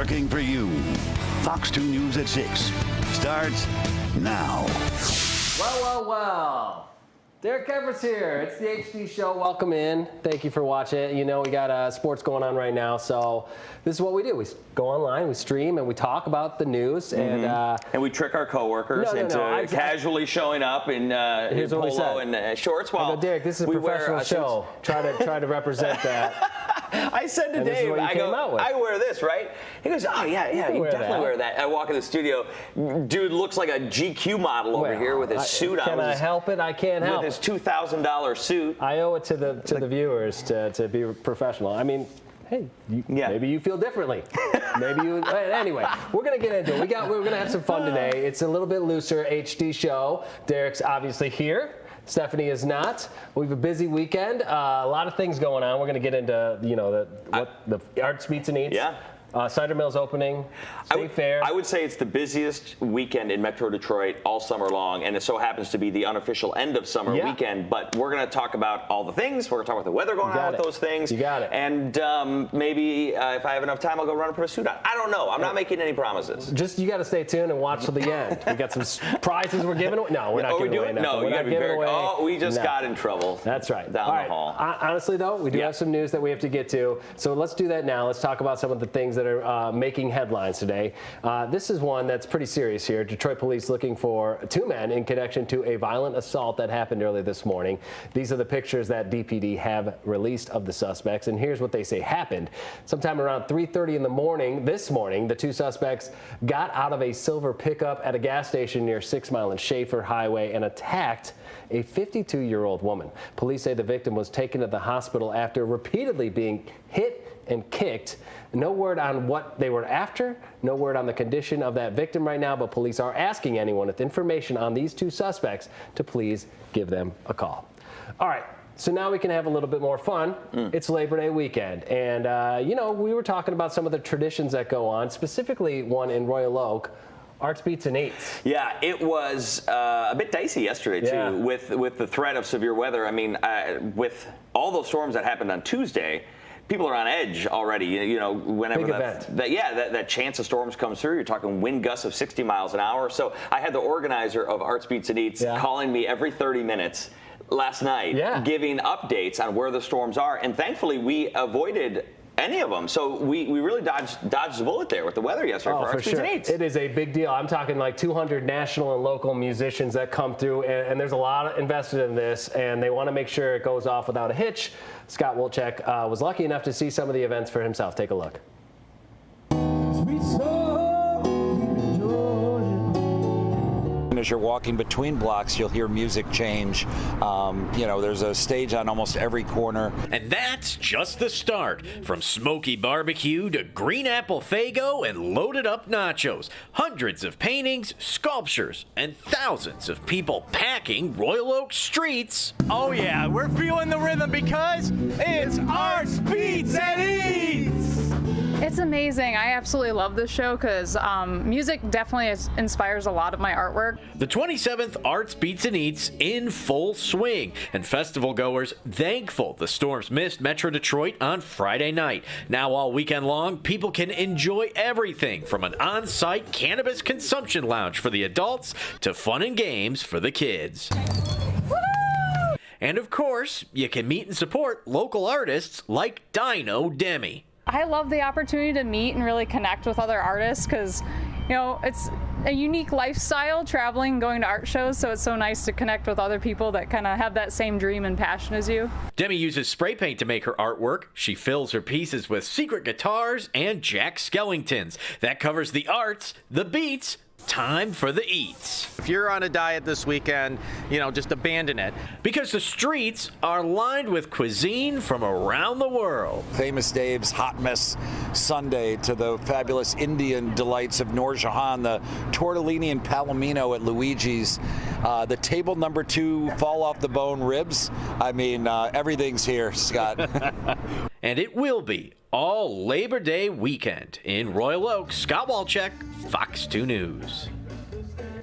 working for you. Fox 2 News at 6 starts now. Well. Derek Kevra's here. It's the HD show. Welcome in. Thank you for watching. You know, we got sports going on right now, so this is what we do. We go online, we stream, and we talk about the news. And we trick our coworkers into casually showing up in polo and shorts. Well, Derek, this is a professional show. Try to represent that. I said to Dave, I wear this, right? He goes, oh, yeah, you definitely wear that. I walk in the studio. Dude looks like a GQ model over here with his suit on. Can I help it? I can't help it. With his $2,000 suit. I owe it to the viewers to be professional. I mean, hey, maybe you feel differently. Anyway, we're going to get into it. We're going to have some fun today. It's a little bit looser HD show. Derek's obviously here. Stephanie is not. We have a busy weekend. A lot of things going on. We're going to get into, the Arts Beats and Eats. Yeah. Cider Mill's opening, State Fair. I would say it's the busiest weekend in Metro Detroit all summer long, and it so happens to be the unofficial end of summer weekend. But we're going to talk about all the things. We're going to talk about the weather going on with those things. You got it. And maybe if I have enough time, I'll go run and put a suit on. I don't know. I'm not making any promises. Just you got to stay tuned and watch till the end. We got some prizes we're giving away. No, we're not giving away nothing. No, you got to be very. Oh, we just got in trouble. That's right. Down the hall. Honestly, though, we do have some news that we have to get to. So let's do that now. Let's talk about some of the things that are making headlines today. This is one that's pretty serious here. Detroit police looking for two men in connection to a violent assault that happened early this morning. These are the pictures that DPD have released of the suspects, and here's what they say happened. Sometime around 3:30 in the morning, this morning, the two suspects got out of a silver pickup at a gas station near 6 Mile and Schaefer Highway and attacked a 52-year-old woman. Police say the victim was taken to the hospital after repeatedly being hit and kicked. No word on what they were after, no word on the condition of that victim right now, but police are asking anyone with information on these two suspects to please give them a call. All right, so now we can have a little bit more fun. It's Labor Day weekend, and we were talking about some of the traditions that go on, specifically one in Royal Oak, Arts Beats and Eats. Yeah, it was a bit dicey yesterday, too, with the threat of severe weather. I mean, with all those storms that happened on Tuesday, people are on edge already. Whenever that chance of storms comes through, you're talking wind gusts of 60 miles an hour. So I had the organizer of Arts Beats and Eats calling me every 30 minutes last night, giving updates on where the storms are. And thankfully, we avoided any of them. So we really dodged the bullet there with the weather yesterday for Arts Beats and Eats. It is a big deal. I'm talking like 200 national and local musicians that come through, and there's a lot invested in this, and they want to make sure it goes off without a hitch. Scott Wolchek was lucky enough to see some of the events for himself. Take a look. As you're walking between blocks, you'll hear music change. There's a stage on almost every corner. And that's just the start. From smoky barbecue to green apple fago and loaded up nachos. Hundreds of paintings, sculptures, and thousands of people packing Royal Oak streets. Oh yeah, we're feeling the rhythm because it's Arts Beats and Eats! It's amazing. I absolutely love this show because music definitely inspires a lot of my artwork. The 27th Arts Beats and Eats in full swing, and festival goers thankful the storms missed Metro Detroit on Friday night. Now all weekend long, people can enjoy everything from an on-site cannabis consumption lounge for the adults to fun and games for the kids. Woo! And of course, you can meet and support local artists like Dino Demi. I love the opportunity to meet and really connect with other artists because, it's a unique lifestyle traveling and going to art shows, so it's so nice to connect with other people that kind of have that same dream and passion as you. Demi uses spray paint to make her artwork. She fills her pieces with secret guitars and Jack Skellingtons. That covers the arts, the beats, time for the eats. If you're on a diet this weekend, just abandon it. Because the streets are lined with cuisine from around the world. Famous Dave's Hot Mess Sunday to the fabulous Indian delights of Noor Jahan, the tortellini and palomino at Luigi's, the table number 2 fall off the bone ribs. I mean, everything's here, Scott. And it will be all Labor Day weekend in Royal Oak. Scott Wolchek, Fox 2 News.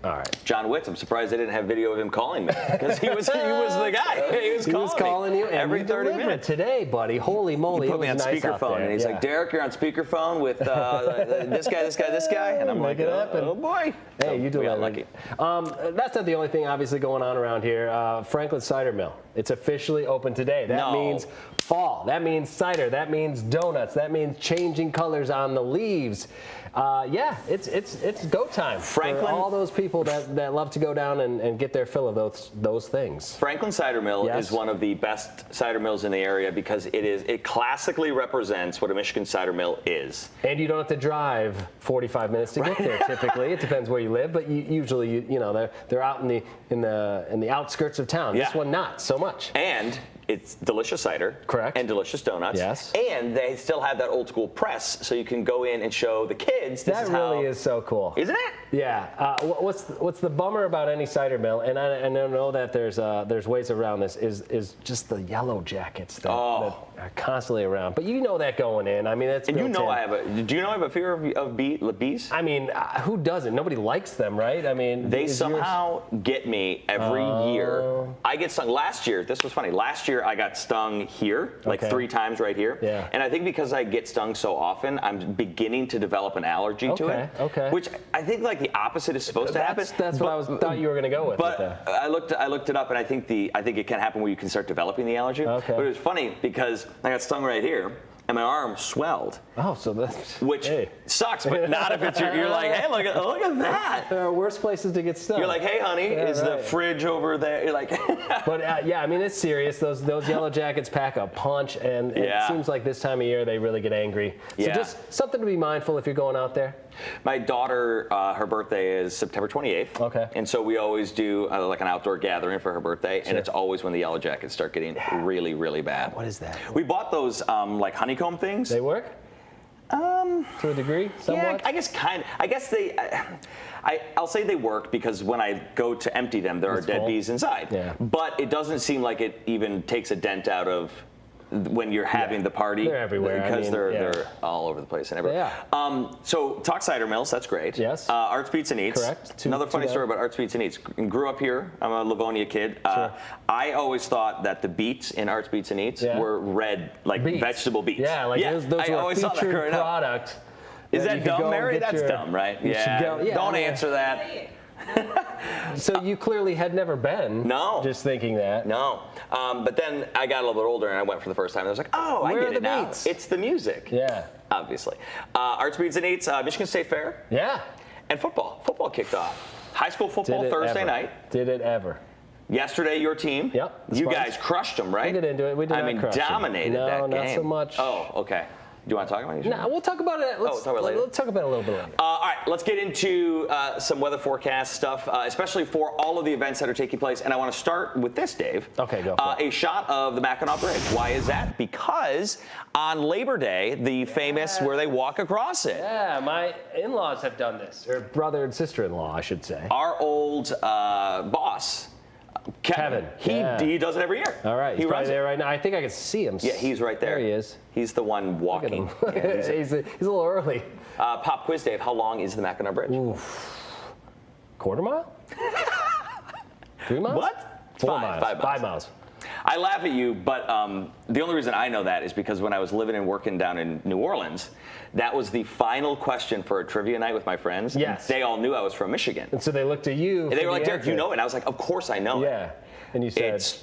All right. John Witz, I'm surprised they didn't have video of him calling me because he was the guy. He was calling you every 30 minutes today, buddy. Holy moly! He put me on speakerphone, and he's like, "Derek, you're on speakerphone with this guy," and I'm like, "Oh boy!" Hey, you do got lucky. That's not the only thing obviously going on around here. Franklin Cider Mill. It's officially open today. That means fall. That means cider. That means donuts. That means changing colors on the leaves. Yeah, it's go time Franklin, for all those people that love to go down and get their fill of those things. Franklin Cider Mill is one of the best cider mills in the area because it classically represents what a Michigan cider mill is. And you don't have to drive 45 minutes to get there. Typically, it depends where you live, but usually they're out in the outskirts of town. Yeah. This one not so much. And it's delicious cider. Correct. And delicious donuts. Yes. And they still have that old school press, so you can go in and show the kids. That really is so cool. Isn't it? Yeah. What's the bummer about any cider mill, and I know that there's ways around this, is just the yellow jackets that are constantly around. But you know that going in. I mean, that's and do you know I have a fear of bees? I mean, who doesn't? Nobody likes them, right? I mean, they somehow get me every year. I get stung. Last year, this was funny. Last year I got stung here, like 3 times right here. Yeah. And I think because I get stung so often, I'm beginning to develop an allergy to it. Okay. Which I think like the opposite is supposed to happen. That's what I thought you were going to go with. But I looked it up, and I think it can happen where you can start developing the allergy. Okay. But it was funny because I got stung right here, and my arm swelled. Oh, so that's sucks, but not if it's you're like, hey, look at that. There are worse places to get stung. You're like, hey, honey, is the fridge over there? You're like, but yeah, I mean, it's serious. Those yellow jackets pack a punch, and it seems like this time of year they really get angry. So just something to be mindful if you're going out there. My daughter, her birthday is September 28th. Okay. And so we always do like an outdoor gathing for her birthday, and it's always when the yellow jackets start getting really, really bad. What is that? We bought those like honeycomb things. They work? To a degree, somewhat? Yeah, I guess kind of. I guess they. I'll say they work because when I go to empty them, there are dead bees inside. Yeah. But it doesn't seem like it even takes a dent out of when you're having the party. They're everywhere. Because they're all over the place and everywhere. Yeah. So talk cider mills, that's great. Yes. Arts Beats and Eats. Correct. Another funny story about Arts Beats and Eats. Grew up here. I'm a Livonia kid. Sure. I always thought that the beets in Arts Beats and Eats were red, like vegetable beets. Yeah, like those were a featured product. Is that dumb, Mary? That's dumb, right? Don't answer that. So you clearly had never been. No. Just thinking that. No. But then I got a little bit older and I went for the first time. And I was like, oh, I get it now. Beats? It's the music. Yeah. Obviously. Arts Beats and Eats, Michigan State Fair. Yeah. And football. Football kicked off. High school football Thursday night. Did it ever. Yesterday, your team. Yep. You guys crushed them, right? We get into it. We did not crush them. Dominated that game. No, not so much. Oh, okay. Do you want to talk about it? No, we'll talk about it. Let's talk about it later. Let's talk about it a little bit later. All right, let's get into some weather forecast stuff, especially for all of the events that are taking place. And I want to start with this, Dave. Okay, go for it. A shot of the Mackinac Bridge. Why is that? Because on Labor Day, the famous where they walk across it. Yeah, my in-laws have done this, or brother and sister-in-law, I should say. Our old boss. Kevin. He does it every year. All right. He's right there right now. I think I can see him. Yeah, he's right there. There he is. He's the one walking. Yeah, he's a little early. Pop quiz, Dave. How long is the Mackinac Bridge? Quarter mile? 3 miles? What? 4 miles. 5 miles. I laugh at you, but the only reason I know that is because when I was living and working down in New Orleans, that was the final question for a trivia night with my friends. Yes. They all knew I was from Michigan. And so they looked at you. And they were like, Derek, you know it? And I was like, of course I know it. Yeah. And you said? It's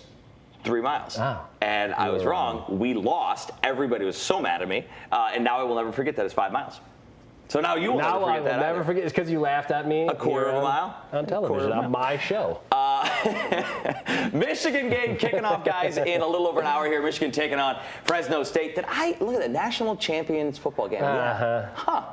3 miles. Oh. And I was wrong. We lost. Everybody was so mad at me. And now I will never forget that it's 5 miles. So now you will never forget that. Now I will never forget. It's because you laughed at me. A quarter of a mile? On television, on my show. Michigan game kicking off, guys, in a little over an hour here. Michigan taking on Fresno State. Look at the national champions football game. Huh.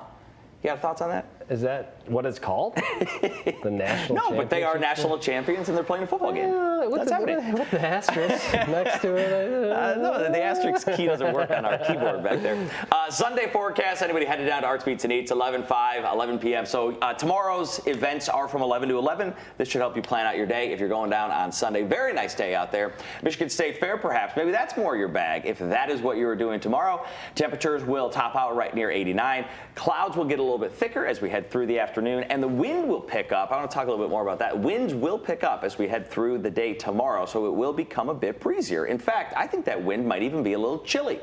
You have thoughts on that? Is that what it's called? The national No, but they are national champions and they're playing a football game. That's happening. With the asterisk next to it. No, the asterisk key doesn't work on our keyboard back there. Sunday forecast, anybody headed down to Arts Beats and Eats, 11:05, 11 p.m. So tomorrow's events are from 11 to 11. This should help you plan out your day if you're going down on Sunday. Very nice day out there. Michigan State Fair, perhaps. Maybe that's more your bag if that is what you were doing tomorrow. Temperatures will top out right near 89. Clouds will get a little little bit thicker as we head through the afternoon, and the wind will pick up. I want to talk a little bit more about that. Winds will pick up as we head through the day tomorrow, so it will become a bit breezier. In fact, I think that wind might even be a little chilly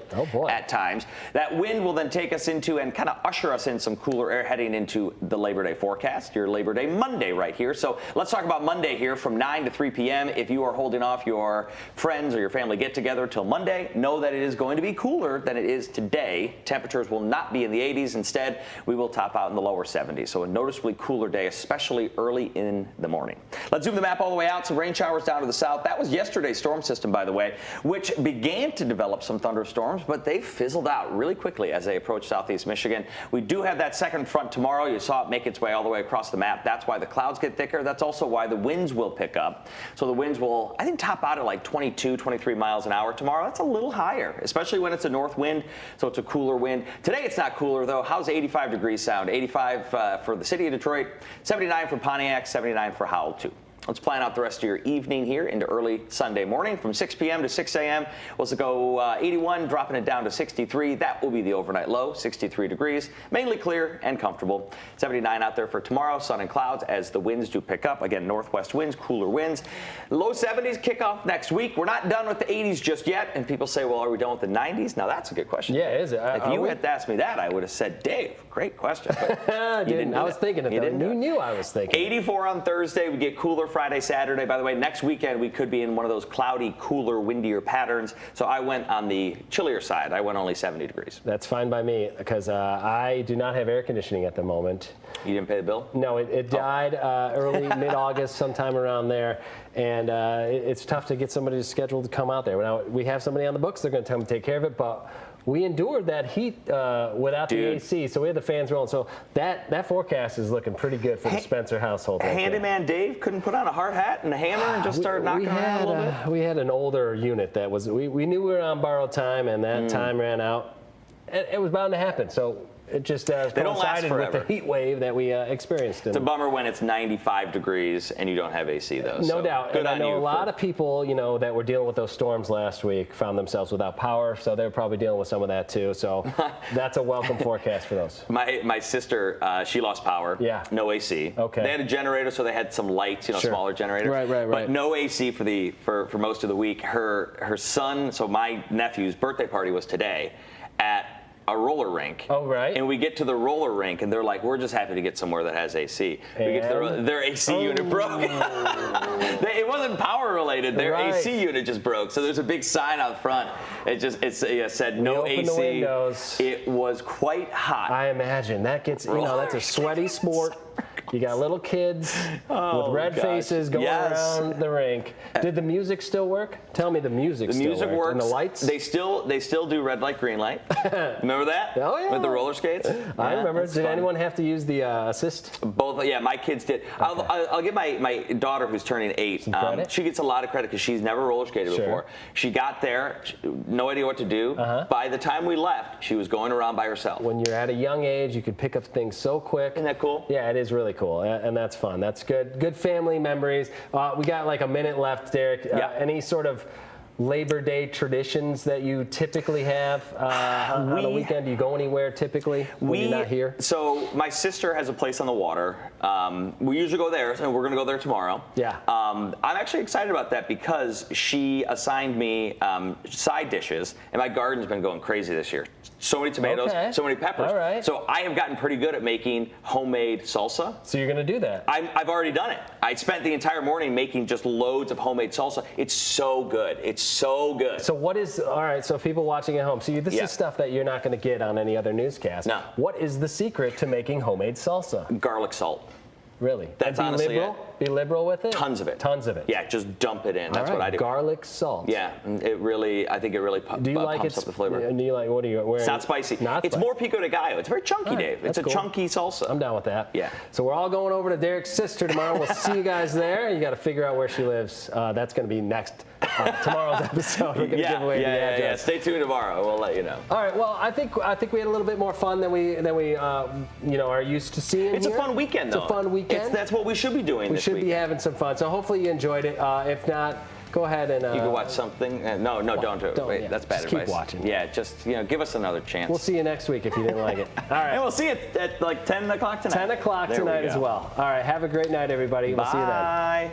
at times. That wind will then take us into and kind of usher us in some cooler air heading into the Labor Day forecast, your Labor Day Monday right here. So let's talk about Monday here from 9 to 3 p.m. If you are holding off your friends or your family get-together till Monday, know that it is going to be cooler than it is today. Temperatures will not be in the 80s. Instead, we will top out in the lower 70s. So a noticeably cooler day, especially early in the morning. Let's zoom the map all the way out. Some rain showers down to the south. That was yesterday's storm system, by the way, which began to develop some thunderstorms, but they fizzled out really quickly as they approached southeast Michigan. We do have that second front tomorrow. You saw it make its way all the way across the map. That's why the clouds get thicker. That's also why the winds will pick up. So the winds will, I think, top out at like 22, 23 miles an hour tomorrow. That's a little higher, especially when it's a north wind, so it's a cooler wind. Today it's not cooler, though. How's 85 degrees sound? 85 for the city of Detroit, 79 for Pontiac, 79 for Howell, too. Let's plan out the rest of your evening here into early Sunday morning. From 6 p.m. to 6 a.m. we'll go 81, dropping it down to 63. That will be the overnight low, 63 degrees. Mainly clear and comfortable. 79 out there for tomorrow, sun and clouds as the winds do pick up. Again, northwest winds, cooler winds. Low 70s kick off next week. We're not done with the 80s just yet. And people say, well, are we done with the 90s? Now, that's a good question. Yeah, is it? If you had asked me that, I would have said, Dave, great question. But you didn't. I was thinking it, though. You knew I was thinking. 84 on Thursday. We get cooler Friday, Saturday. By the way, next weekend we could be in one of those cloudy, cooler, windier patterns. So I went on the chillier side. I went only 70 degrees. That's fine by me because I do not have air conditioning at the moment. You didn't pay the bill? No, it died early, mid-August, sometime around there. And it's tough to get somebody scheduled to come out there. Now, we have somebody on the books. They're going to come and take care of it. But we endured that heat without the AC, so we had the fans rolling. So that forecast is looking pretty good for the Spencer household. Right Handyman Dave couldn't put on a hard hat and a hammer and just start knocking around a little bit? We had an older unit that was, we knew we were on borrowed time, and that time ran out. It was bound to happen. So it just coincided with the heat wave that we experienced. It's a bummer when it's 95 degrees and you don't have AC, though. No doubt. And I know a lot of people, that were dealing with those storms last week found themselves without power, so they're probably dealing with some of that too. So that's a welcome forecast for those. My sister, she lost power. Yeah. No AC. Okay. They had a generator, so they had some lights, smaller generators. Right. But no AC for most of the week. Her son, so my nephew's birthday party was today at a roller rink. Oh, right. And we get to the roller rink, and they're like, we're just happy to get somewhere that has AC. We get to their AC unit broke. It wasn't power related. Their AC unit just broke. So there's a big sign out front. It said no AC. It was quite hot. I imagine that gets, that's a sweaty sport. You got little kids with red faces going around the rink. Did the music still work? Tell me the music still worked. The music works. And the lights? They still do red light, green light. Remember that? Oh, yeah. With the roller skates? I remember. Did anyone have to use the assist? Both. Yeah, my kids did. Okay. I'll give my daughter, who's turning 8, she gets a lot of credit because she's never roller skated before. She got there, no idea what to do. By the time we left, she was going around by herself. When you're at a young age, you can pick up things so quick. Isn't that cool? Yeah, it is really cool, and that's fun. That's good. Good family memories. We got like a minute left, Derek. Any sort of Labor Day traditions that you typically have on the weekend? Do you go anywhere typically when you're not here? So my sister has a place on the water. We usually go there, and we're going to go there tomorrow. Yeah. I'm actually excited about that because she assigned me side dishes, and my garden's been going crazy this year. So many tomatoes, so many peppers. All right. So I have gotten pretty good at making homemade salsa. So you're going to do that? I've already done it. I spent the entire morning making just loads of homemade salsa. It's so good. It's so good. So all right, so people watching at home, see, this is stuff that you're not going to get on any other newscast. No. What is the secret to making homemade salsa? Garlic salt. Really? That's honestly liberal? Be liberal with it? Tons of it. Tons of it. Yeah, just dump it in. That's what I do. Garlic salt. Yeah, I think it really pumps up the flavor. Do you like, what are you wearing? It's not spicy. It's more pico de gallo. It's very chunky, Dave. It's a chunky salsa. I'm down with that. Yeah. So we're all going over to Derek's sister tomorrow. We'll see you guys there. You got to figure out where she lives. That's going to be next. Tomorrow's episode. We're going to give away the address. Yeah. Stay tuned tomorrow. We'll let you know. All right. Well, I think we had a little bit more fun than we are used to seeing. It's a fun weekend, though. It's a fun weekend. That's what we should be doing. We should be having some fun. So hopefully you enjoyed it. If not, go ahead and you can watch something. No, don't do it. Wait, yeah, that's bad just advice. Keep watching. Yeah, just give us another chance. We'll see you next week if you didn't like it. All right. And we'll see you at like 10 o'clock tonight. 10 o'clock tonight as well. All right. Have a great night, everybody. We'll see you then. Bye.